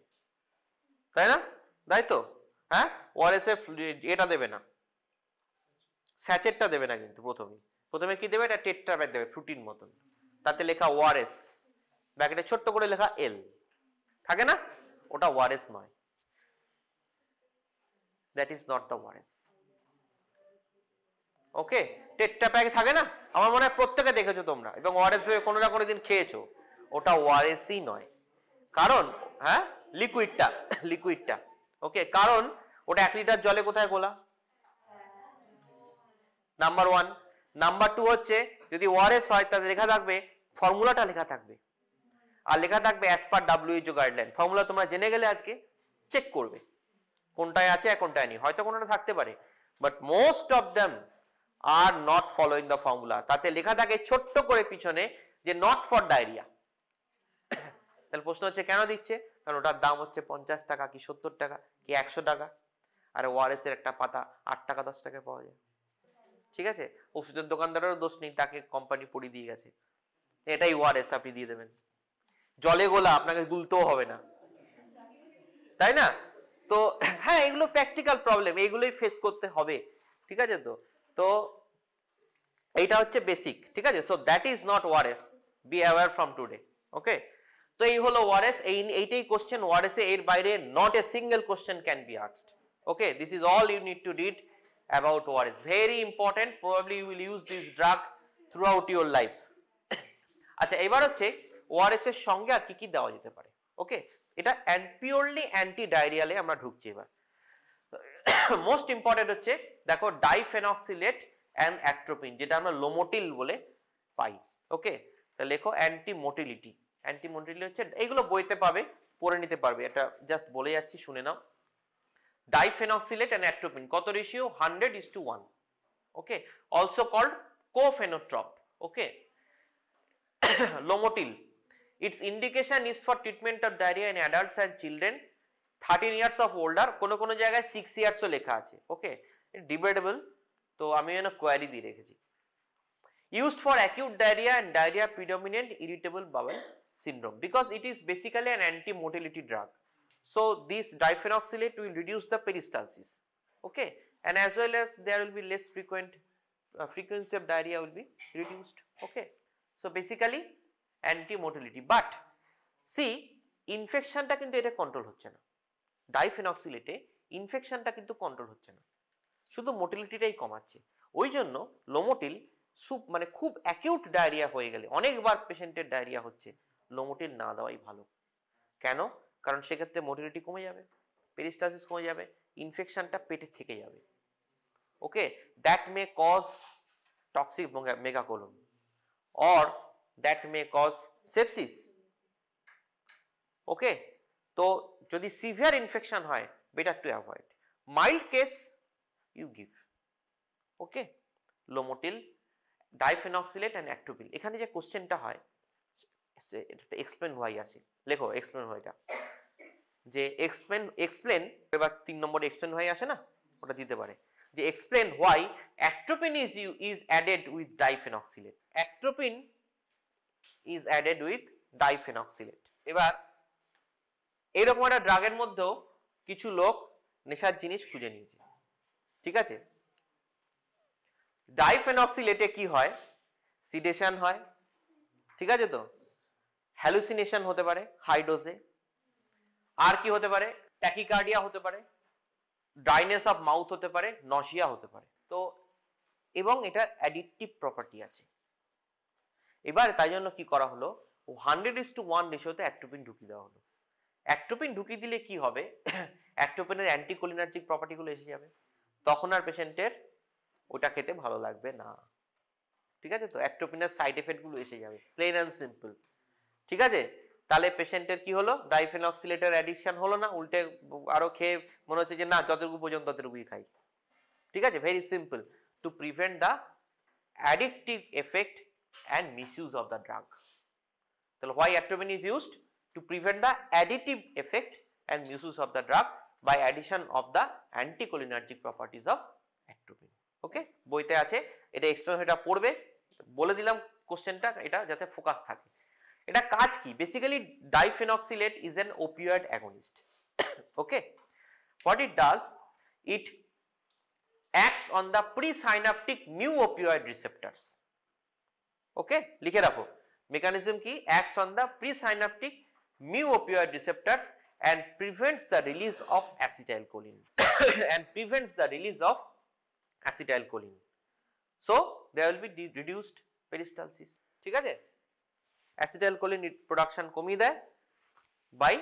[SPEAKER 1] তাই না? তাই তো, হ্যাঁ, ওআরএস এর এটা দেবে না, স্যাচেটটা দেবে না, কিন্তু প্রথমে কি দেবে, এটা টেট্রা প্যাক দেবে, ফ্রুটির মতন, তাতে লেখা ওআরএস, ব্যাকেটে ছোট্ট করে লেখা এল, থাকে না? ওটা ওআরএস নয়, that is not the ORS. Okay, tetra pack থাকে না, আমার মনে হয় প্রত্যেকে দেখেছো তোমরা, এবং ওআরএস ভেবে কোনো না কোনো দিন খেয়েছো, ওটা ওআরএসই নয়। কারণ হ্যাঁ, লিকুইডটা ওকে, কারণ ওটা 1 লিটার জলে কোথায় গোলা, নাম্বার 1। নাম্বার 2 হচ্ছে, যদি ওআরএস হয় তাতে লেখা থাকবে, ফর্মুলাটা লেখা থাকবে, আর লেখা থাকবে as per WHO guideline. Formula তোমরা জেনে গেলে আজকে চেক করবে কোনটায় আছে আর কোনটায় নেই, হয়তো কোনটা থাকতে পারে, but most of them are not following the formula. তাতে লেখা থাকে ছোট্ট করে পিছনে যে নট ফর ডায়রিয়া। তাহলে প্রশ্ন হচ্ছে কেন দিচ্ছে, কারণ ওটার দাম হচ্ছে 50 টাকা কি 70 টাকা কি 100 টাকা, আর ওআরএস এর একটা পাতা 8 টাকা 10 টাকায় পাওয়া যায়। ঠিক আছে, ওষুধের দোকানদারেরও দোষ নেই, তাকে কোম্পানি পড়িয়ে দিয়ে গেছে, এটাই ওআরএস, আপনি দিয়ে দেবেন, জলে গোলা, আপনাকে গুলতেও হবে না, তাই না? তো হ্যাঁ, এগুলো প্র্যাকটিক্যাল প্রবলেম, এইগুলোই ফেস করতে হবে। ঠিক আছে, তো এইটা হচ্ছে বেসিক। ঠিক আছে, so that is not ORS, be aware from today. Okay, তো এই হলো ওআরএস, এইটাই কোশ্চেন ওআরএস এ, এর বাইরে not a single question can be asked. Okay, this is all you need to read about ORS, very important, probably you will use this drug throughout your life. আচ্ছা, এবার হচ্ছে ওআরএস এর সঙ্গে আর কি কি দেওয়া যেতে পারে। ওকে, এটা পিওরলি অ্যান্টি ডায়রিয়ালে আমরা ঢুকছি এবার। মোস্ট ইম্পর্টেন্ট হচ্ছে, দেখো, ডাইফেনক্সিলেট অ্যান্ড অ্যাট্রোপিন, যেটা আমরা লোমোটিল বলে পাই। ওকে, তা লেখো অ্যান্টি মোটিলিটি। অ্যান্টি মোটিলিটি হচ্ছে, এইগুলো বইতে পাবে, পড়ে নিতে পারবে, এটা জাস্ট বলে যাচ্ছি, শুনে নাও। Diphenolate and atropine, কত ratio? 100:1. Okay, also called Cofenotrop. Okay. Lomotil. Its indication is for treatment of diarrhea in adults and children 13 years of older. কোনো জায়গায় 6 years ও লেখা আছে। Okay, debatable, তো আমি এখানে কোয়ারি দিয়ে রেখেছি। Used for acute diarrhea and diarrhea predominant irritable bowel syndrome, because it is basically an anti-motility drug. So this diphenoxylate will reduce the peristalsis. Okay, and as well as there will be less frequency of diarrhea will be reduced. Okay, so basically anti-motility, but see infection টা কিন্তু এটা কন্ট্রোল হচ্ছে না। ডাইফেনক্সিলেটে ইনফেকশনটা কিন্তু কন্ট্রোল হচ্ছে না, শুধু মোটিলিটিটাই কমাচ্ছে। ওই জন্য লোমোটিল মানে খুব অ্যাকিউট ডায়রিয়া হয়ে গেলে, অনেকবার পেশেন্টের ডায়রিয়া হচ্ছে, লোমোটিল না দেওয়াই ভালো। কেন? কারণ সেক্ষেত্রে মোটিলিটি কমে যাবে, পেরিস্টালসিস কমে যাবে, ইনফেকশনটা পেটে থেকে যাবে। Okay, that may cause toxic megacolon or that may cause sepsis. Okay, তো যদি সিভিয়ার ইনফেকশন হয়, better to avoid. Mild case you give. Okay, Lomotil, diphenoxylate and অ্যাক্টোপিল। এখানে যে কোশ্চেনটা হয়, এক্সপ্লেন হোয়াই আছে, লেখো এক্সপ্লেন হোয়াইটা, যে এক্সপ্লেন, এবার 3 নম্বরে এক্সপ্লেন হোয়াই আসে না, ওটা দিতে পারে যে explain why atropine is added with diphenoxylate. Atropine is added with diphenoxylate. এবার এরকম একটা ড্রাগের মধ্যেও কিছু লোক নেশার জিনিস খুঁজে নিয়েছে, ঠিক আছে। ডাইফেনক্সিলেটে কি হয়? সিডেশন হয়, ঠিক আছে, তো হ্যালুসিনেশন হতে পারে হাই ডোজে, আর কি হতে পারে? ট্যাকিকার্ডিয়া হতে পারে, ড্রাইনেস অফ মাউথ হতে পারে, নশিয়া হতে পারে। তো এবং এটার অ্যাডিকটিভ প্রপার্টি আছে। এবার তাই জন্য কি করা হলো, 100:1 রেশিওতে অ্যাক্টোপিন ঢুকিয়ে দেওয়া হলো। অ্যাক্টোপিন ঢুকিয়ে দিলে কি হবে? অ্যাক্টোপিনের অ্যান্টিকোলিনার্জিক প্রপার্টিগুলো এসে যাবে, তখন আর পেশেন্টের ওটা খেতে ভালো লাগবে না, ঠিক আছে। তো অ্যাক্টোপিনের সাইড এফেক্ট গুলো এসে যাবে, প্লেন অ্যান্ড সিম্পল, ঠিক আছে। তাহলে পেশেন্টের কি হলো? ডাইফেনক্সিলেটের অ্যাডিকশন হলো না, উল্টে আরো খেয়ে মনে হচ্ছে যে না, যতটুকু পর্যন্ত ততটুকুই খাই, ঠিক আছে। Very simple, to prevent the addictive effect and misuse of the drug. তাহলে why atropine is used? To prevent the additive effect and misuse of the drug by addition of the anticholinergic properties of atropine. Okay, বইতে আছে, এটা এক্সপ্লেন, এটা পড়বে, বলে দিলাম কোশ্চেনটা, এটা যাতে ফোকাস থাকে। এটা কাজ কি? Basically diphenoxylate is an opioid agonist. Okay, what it does, it acts on the presynaptic mu opioid receptors. Okay, লিখে রাখো মেকানিজম কি? Acts on the presynaptic mu opioid receptors and prevents the release of acetylcholine and prevents the release of acetylcholine, so there will be reduced peristalsis, ঠিক আছে। acetylcholine production কমিয়ে দেয় by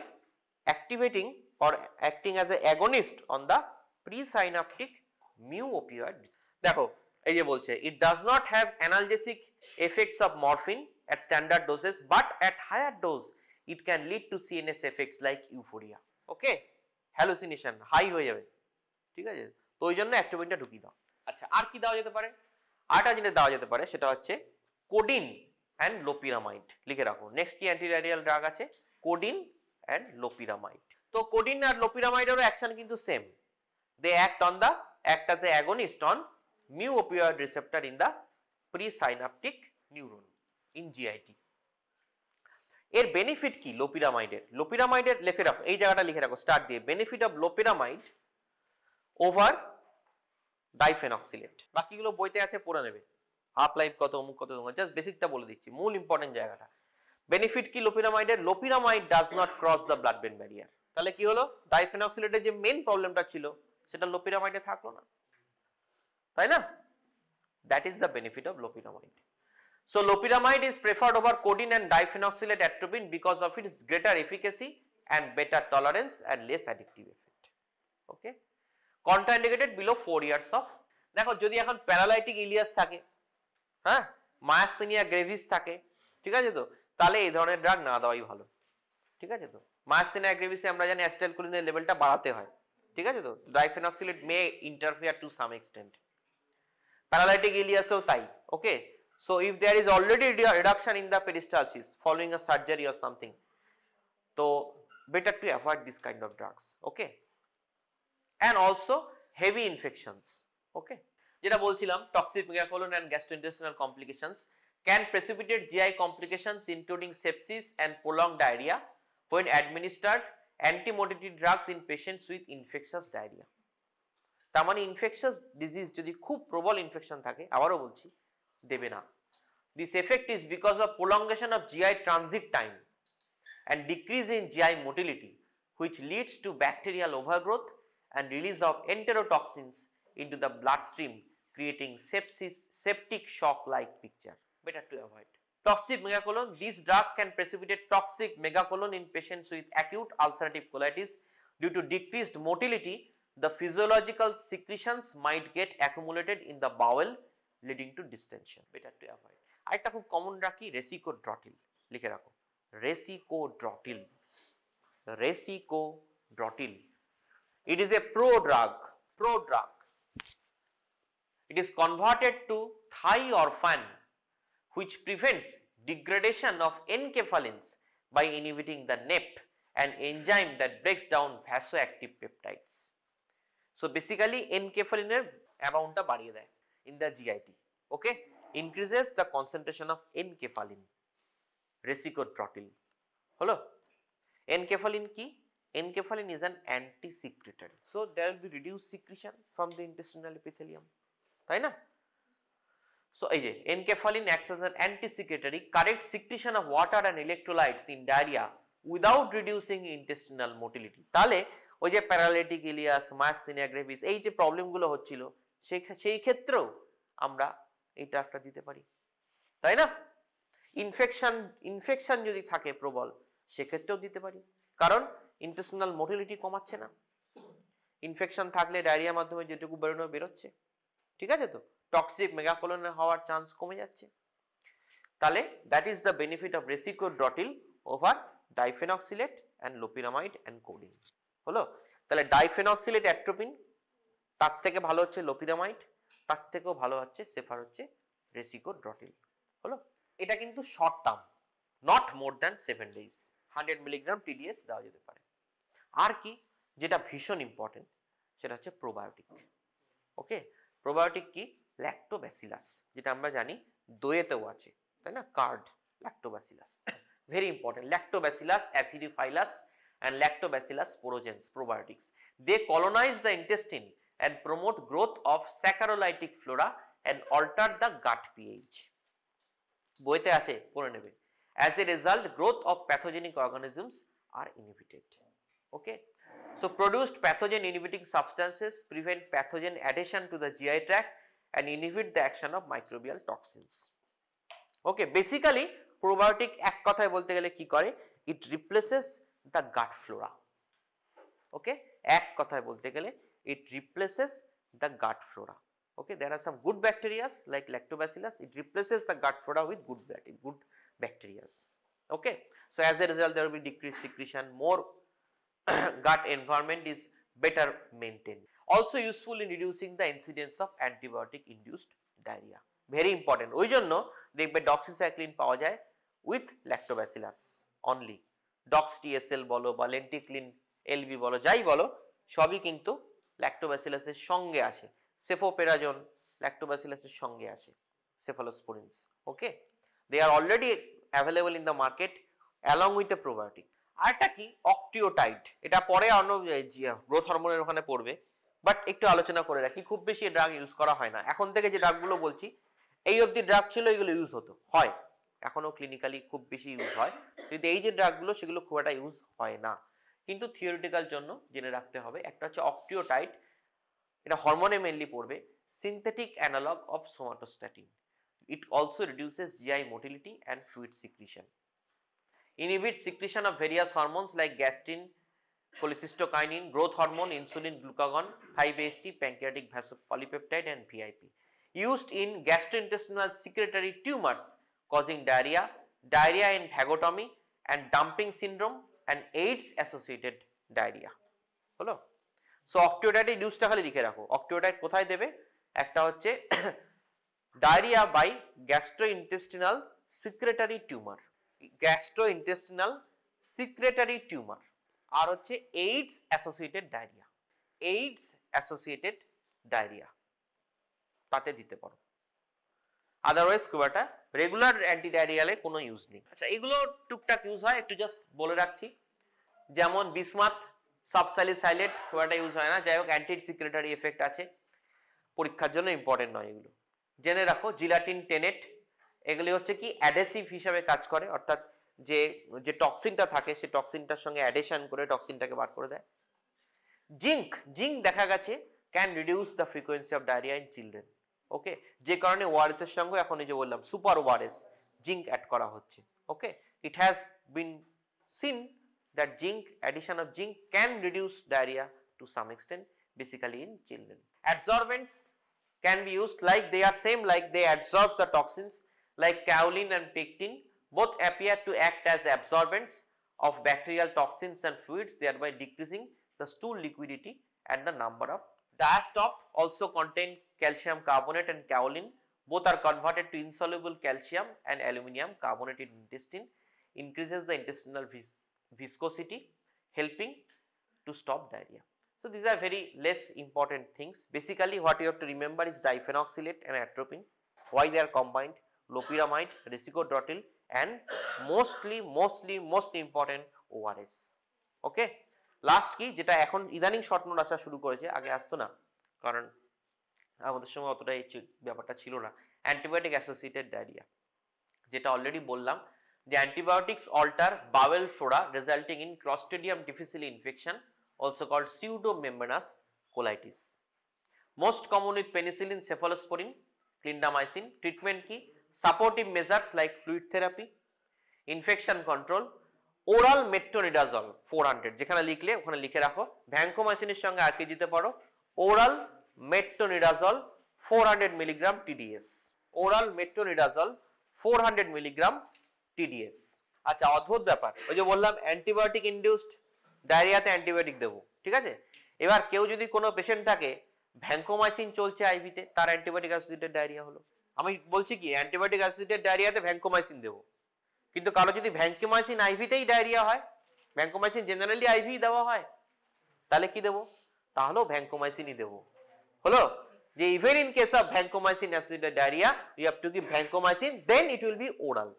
[SPEAKER 1] activating or acting as an agonist on the presynaptic mu opioid। দেখো এই যে বলছে, it does not have analgesic effects of morphine at standard doses, but at higher dose it can lead to CNS effects like euphoria, okay, hallucination, high হয়ে যাবে, ঠিক আছে। তো ওই জন্য অ্যাক্টোপিনটা ঢুকিয়ে দাও। আচ্ছা, আর কি দেওয়া যেতে পারে? আরেকটা জিনিস দেওয়া যেতে পারে, সেটা হচ্ছে কোডিন অ্যান্ড লোপিরামাইড। লিখে রাখো, নেক্সট কি অ্যান্টিডায়রিয়াল ড্রাগ আছে? Codeine and loperamide. তো কোডিন আর লোপিরামাইডেরও অ্যাকশন কিন্তু same, they act as a agonist on mu opioid receptor in the presynaptic neuron in GIT। এর বেনিফিট কি লোপিরামাইডের? লিখে রাখো, এই জায়গাটা লিখে রাখো স্টার্ট দিয়ে, বেনিফিট অফ লোপিরামাইড ওভার ডাইফেনক্সিলেট। বাকিগুলো বইতে আছে, পড়ে নেবে, হাফ লাইফ কত, অমুক কত, জাস্ট বেসিকটা বলে দিচ্ছি, মূল ইম্পর্টেন্ট জায়গাটা। বেনিফিট কি লোপিরামাইডের? Loperamide does not cross the blood brain barrier. তাহলে কি হলো? ডাইফেনক্সিলেটের যে মেইন প্রবলেমটা ছিল সেটা লোপিরামাইডে থাকলো না, তাই না? That is the benefit of loperamide. So loperamide is preferred over codeine and diphenoxylate atropine because of its greater efficacy and better tolerance and less addictive effect. Okay, contraindicated below 4 years of। দেখো যদি এখন প্যারালাইটিক ইলিয়াস থাকে, হ্যাঁ, মায়াস্থেনিয়া গ্রেভিস থাকে, ঠিক আছে, তো তাহলে এই ধরনের ড্রাগ না দেওয়াই ভালো, ঠিক আছে। তো মায়াস্থেনিয়া গ্রেভিসে আমরা জানি অ্যাসিটাইলকোলিনের লেভেলটা বাড়াতে হয়, ঠিক আছে। তো diphenoxylate may interfere to some extent. Paralytic ইলিয়াসেও তাই। Okay, so if there is already reduction in the peristalsis following a surgery or something, so better to avoid this kind of drugs. Okay, and also heavy infections. Okay, যেটা বলছিলাম toxic megacolon and gastrointestinal complications can precipitate GI complications including sepsis and prolonged diarrhea when administered anti-motility drugs in patients with infectious diarrhea. তার মানে ইনফেকশাস ডিজিজ যদি খুব প্রবল ইনফেকশন থাকে, আবারও বলছি, দেবে না। This effect is because of prolongation of GI transit time and decrease in GI motility, which leads to bacterial overgrowth and release of enterotoxins into the bloodstream, creating septic shock-like picture. Better to avoid. Toxic megacolon. This drug can precipitate toxic megacolon in patients with acute ulcerative colitis. Due to decreased motility, the physiological secretions might get accumulated in the bowel, leading to distension. Better to avoid. আরেকটা খুব কমন রাখি, রেসিকোড্রটিল, লিখে রাখো। Resicodrotil. Resicodrotil. It is a prodrug. It is converted to thioorphan, which prevents degradation of enkephalins by inhibiting the NEP, an enzyme that breaks down vasoactive peptides. So basically enkephalin amount ta bariye deয় in the GIT. Okay, increases the concentration of enkephalin. Resicodrotil. হলো। enkephalin কি? enkephalin is an anti-secretory, so there will be reduced secretion from the intestinal epithelium, তাই না? So এই যে enkephalin acts as an anti-secretory, corrects secretion of water and electrolytes in diarrhea without reducing intestinal motility. তাহলে ওই যে প্যারালাইটিক ইলিয়াস, মায়াস্থেনিয়া গ্রেভিস, এই যে প্রবলেম গুলো হচ্ছিল, সেই ক্ষেত্রেও আমরা এই ড্রাগটা দিতে পারি, তাই না? ইনফেকশন যদি থাকে প্রবল, সেক্ষেত্রেও দিতে পারি, কারণ ইন্টেস্টিনাল মোটিলিটি কমাচ্ছে না। ইনফেকশন থাকলে ডায়রিয়ার মাধ্যমে যেটুকু বেরোনো বেরোচ্ছে, ঠিক আছে? তো টক্সিক মেগাকোলন হওয়ার চান্স কমে যাচ্ছে। তাহলে that is the benefit of racecadotril over diphenoxylate and loperamide and codeine. হলো? তাহলে ডাইফেনক্সিলেট অ্যাট্রোপিন, তার থেকে ভালো হচ্ছে লোপিরামাইড, তার থেকেও ভালো হচ্ছে সেফার হচ্ছে রেসিকোড্রটিল। হলো? এটা কিন্তু short term, not more than 7 days। 100 milligram TDS দেওয়া যেতে পারে। আর কি যেটা ভীষণ ইম্পর্টেন্ট, সেটা হচ্ছে প্রোবায়োটিক। ওকে, প্রোবায়োটিক কি? ল্যাক্টোব্যাসিলাস, যেটা আমরা জানি দইয়েতেও আছে, তাই না? Curd lactobacillus, very important. Lactobacillus acidophilus and Lactobacillus porogens, probiotics. They colonize the intestine and promote growth of saccharolytic flora and alter the gut pH. বইতে আছে, পড়ে নেবে। As a result, growth of pathogenic organisms are inhibited. Okay, so produced pathogen inhibiting substances prevent pathogen adhesion to the GI tract and inhibit the action of microbial toxins. Okay, basically probiotic এক কথায় বলতে গেলে কি করে? It replaces the gut flora. Okay, এক কথায় বলতে গেলে it replaces the gut flora. Okay, there are some good bacteria like Lactobacillus. It replaces the gut flora with good bacteria. Okay, so as a result there will be decreased secretion, more gut environment is better maintained. Also useful in reducing the incidence of antibiotic induced diarrhea. Very important. ওই জন্য দেখবে doxycycline পাওয়া যায় with Lactobacillus only. Dox TSL বলো বা লেন্টিক্লিন এলবি বলো, যাই বলো, সবই কিন্তু ল্যাক্টোব্যাসিলাসের সঙ্গে আসে। সেফোপেরাজোন ল্যাক্টোব্যাসিলাসের সঙ্গে আসে, cephalosporins. Okay, they are already available in the market along with a probiotic. আরটা কি? অক্টিওটাইড। এটা পরে অন্য গ্রোথ হরমোনের ওখানে পড়বে, বাট একটু আলোচনা করে রাখি। খুব বেশি ড্রাগ ইউজ করা হয় না। এখন থেকে যে ড্রাগগুলো বলছি, এই অবধি ড্রাগ ছিল, এগুলো ইউজ হতো, হয় এখনো ক্লিনিক্যালি খুব বেশি ইউজ হয়, কিন্তু এই যে ড্রাগগুলো সেগুলো খুব একটা ইউজ হয় না, কিন্তু থিওরিটিক্যাল জন্য জেনে রাখতে হবে। একটা হচ্ছে অক্টিওটাইড, এটা হরমোনে মেনলি পড়বে, synthetic analogue of somatostatin. It also reduces GI motility and fluid secretion, inhibits secretion of various hormones like gastrin, cholecystokinin, growth hormone, insulin, glucagon, 5-HT, pancreatic polypeptide and VIP. Used in gastrointestinal secretory tumors causing diarrhea, diarrhea in vagotomy and dumping syndrome and AIDS associated diarrhea. হলো? সো অক্টিওটাইড ইউজটা খালি লিখে রাখো। অক্টিওটাইড কোথায় দেবে? একটা হচ্ছে diarrhoea by gastrointestinal secretory tumour, gastrointestinal secretory tumour, আর হচ্ছে AIDS associated diarrhoea, AIDS associated diarrhoea, তাতে দিতে পারো। আদারওয়াইজ খুব একটা রেগুলার অ্যান্টিডায়রিয়ালে কোনো ইউজ নেই। আচ্ছা, এগুলো টুকটাক ইউজ হয়, একটু জাস্ট বলে রাখছি। যেমন বিসমাথ সাবস্যালিসাইলেট খুব একটা ইউজ হয় না, যাই হোক অ্যান্টি সিক্রেটারি এফেক্ট আছে, পরীক্ষার জন্য ইম্পর্টেন্ট নয় এগুলো। জেনে রাখো জিলাটিন টেনেট, এগুলি হচ্ছে কি অ্যাডেসিভ হিসাবে কাজ করে, অর্থাৎ যে যে টক্সিনটা থাকে সেই টক্সিনটার সঙ্গে অ্যাডেশন করে টক্সিনটাকে বার করে দেয়। জিঙ্ক, জিঙ্ক দেখা গেছে can reduce the frequency of diarrhoea in children. Okay, যে কারণে ওআরএস এর সঙ্গে এখন এই যে বললাম সুপার ওআরএস জিঙ্ক অ্যাড করা হচ্ছে। Okay, it has been seen that zinc, addition of zinc can reduce diarrhea to some extent, basically in children. Adsorbents can be used like they are same, like they absorb the toxins like kaolin and pectin, both appear to act as absorbents of bacterial toxins and fluids, thereby decreasing the stool liquidity and the number of. Diastop also contain calcium carbonate and kaolin, both are converted to insoluble calcium and aluminum carbonate in intestine, increases the intestinal viscosity, helping to stop diarrhea. So these are very less important things. Basically what you have to remember is diphenoxylate and atropine, why they are combined, loperamide, resicodotyl, and most important ORS. Okay, last কি যেটা এখন ইদানিং শর্ট নোট আসা শুরু করেছে, আগে আসতো না কারণ আমাদের সময় অতটা এই ব্যাপারটা ছিল না, অ্যান্টিবায়োটিক অ্যাসোসিয়েটেড ডায়রিয়া, যেটা অলরেডি বললাম যে antibiotics alter bowel flora resulting in clostridium difficile infection, also called pseudomonas colitis. Most common with penicillin, cephalosporin, clindamycin. Treatment কি? Supportive measures like fluid therapy, infection control, oral metronidazole 400, যেখানে লিখলে ওখানে লিখে রাখো, ভ্যাঙ্কোমাইসিনের সঙ্গে আর কি দিতে পারো, oral metronidazole 400 mg TDS, oral metronidazole 400 mg TDS। আচ্ছা, অদ্ভুত ব্যাপার, ওই যে বললাম অ্যান্টিবায়োটিক ইনডিউসড ডায়রিয়াতে অ্যান্টিবায়োটিক দেবো, ঠিক আছে। এবার কেউ যদি কোনো পেশেন্ট থাকে ভ্যাঙ্কোমাইসিন চলছে আইভিতে, তার অ্যান্টিবায়োটিক অ্যাসোসিয়েটেড ডায়রিয়া হলো, আমি বলছি কি অ্যান্টিবায়োটিক অ্যাসোসিয়েটেড ডায়রিয়াতে ভ্যাঙ্কোমাইসিন দেবো, কিন্তু কারো যদি ভ্যাঙ্কোমাইসিন আইভিতেই ডায়রিয়া হয়, ভ্যাঙ্কোমাইসিন জেনারেলি আইভি দেওয়া হয়, তাহলে কি দেবো? তাহলেও ভ্যাঙ্কোমাইসিনই দেবো। হলো যে even in case of vancomycin associated diarrhoea you have to give vancomycin, then it will be oral.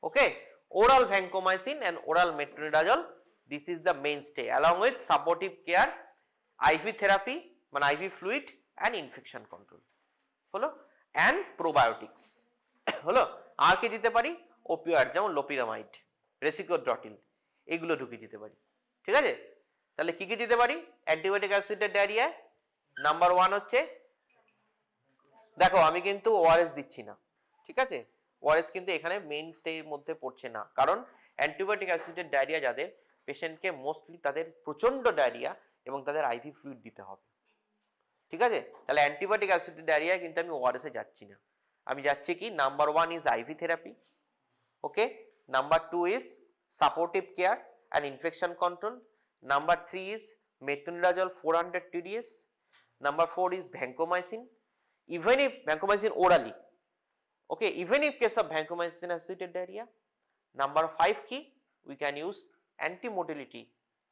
[SPEAKER 1] Okay, oral vancomycin and oral metronidazole, this is the mainstay along with supportive care, IV therapy মানে IV fluid and infection control হলো, and probiotics হলো। আর কি দিতে পারি? opioid যেমন লোপিরামাইড, রেসিকোড্রটিল, এগুলো ঢুকিয়ে দিতে পারি, ঠিক আছে। তাহলে কি কি দিতে পারি অ্যান্টিবায়োটিক অ্যাসোসিয়েটেড ডায়রিয়া? নাম্বার 1 হচ্ছে, দেখো আমি কিন্তু ওআরএস দিচ্ছি না, ঠিক আছে, ওআরএস কিন্তু এখানে মেইন স্টের মধ্যে পড়ছে না, কারণ অ্যান্টিবায়োটিক অ্যাসোসিয়েটেড ডায়রিয়া যাদের পেশেন্টকে মোস্টলি তাদের প্রচন্ড ডায়রিয়া এবং তাদের আইভি ফ্লুইড দিতে হবে, ঠিক আছে। তাহলে অ্যান্টিবায়োটিক অ্যাসোসিয়েটেড ডায়রিয়া কিন্তু আমি ওআরএস এ যাচ্ছি না, আমি যাচ্ছি কি number 1 is IV therapy, okay, number 2 is supportive care and infection control, number 3 is metronidazole 400 TDS, number 4 is vancomycin, even if vancomycin orally, okay, even if case of vancomycin associated diarrhea. Number 5 key, we can use anti-motility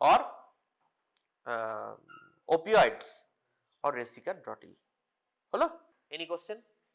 [SPEAKER 1] or opioids or resicodotyl. Hello, any question?